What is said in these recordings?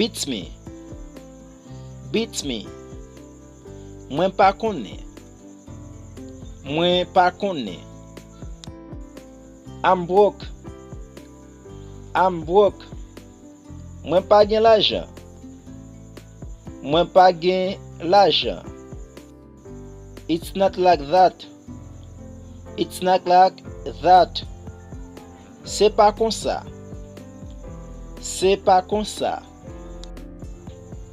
Beats me. Beats me. Mwen pa konnen. Mwen pa konnen. I'm broke. I'm broke. Mwen pa gen l'argent. Mwen pa gen l'argent. It's not like that. It's not like that. C'est pas comme ça. C'est pas comme ça.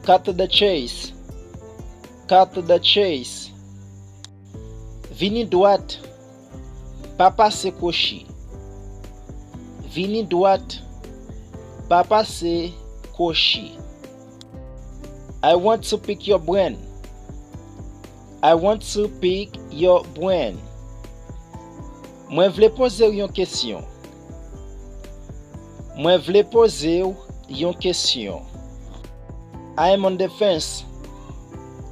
Cut the chase. Cut the chase. Vini droite. Pa passe koshi. Vini droite. Pa passe koshi. I want to pick your brain. I want to pick your brain. Mwen vle pose yon question. Mwen vle pose yon question. I am on the fence.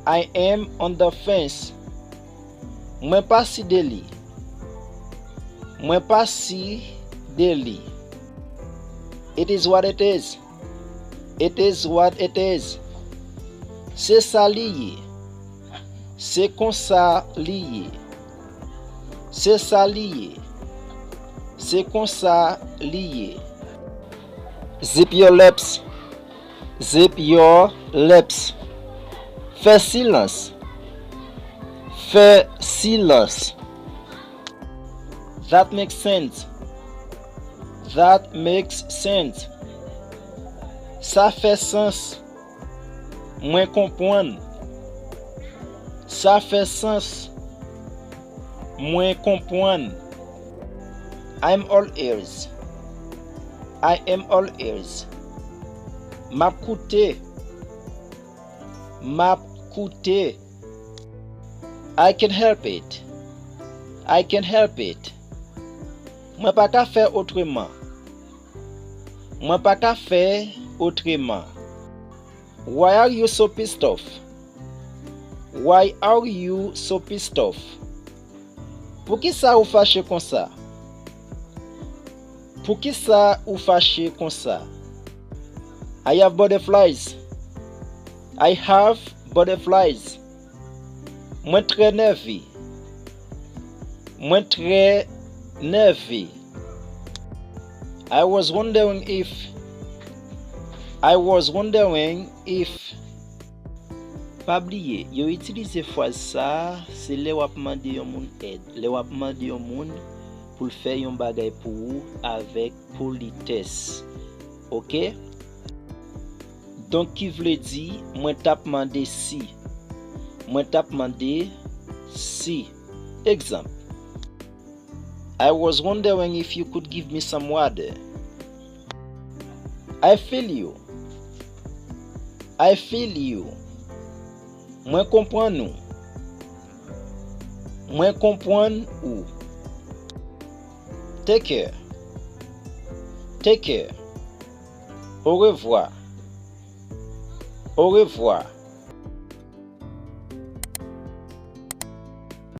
I am on the fence. Mwen pa si deli. Mwen pa si deli. It is what it is. It is what it is. C'est ça lié. C'est comme ça lié. C'est ça lié. C'est comme ça lié. Zip your lips. Zip your lips. Fais silence. Fais silence. That makes sense. That makes sense. Ça fait sens. Mwen kompon. Ça fait sens. Mwen kompon. I'm all ears. I am all ears. Map koute. Map koute. I can help it. I can help it. Mwen pa ka fè autrement. Mwen pa ka fè autrement. Why are you so pissed off? Why are you so pissed off? Pour qui ça ou fâché comme ça? Pour qui ça ou fâché comme ça? I have butterflies. I have butterflies. Mwen très nerveux. Mwen très nerveux. I was wondering if. Pa bliye, yo utilize fwaz sa, se le wap mande yon moun aide. Le wap mande yon moun pou l fè yon bagay pou ou avec politesse. Ok? Donc ki vle di, mwen tap mande si. Mwen tap mande si. Exemple. I was wondering if you could give me some water. I feel you. I feel you. Mwen kompran nou. Mwen kompran ou. Take care. Take care. Au revoir. Au revoir.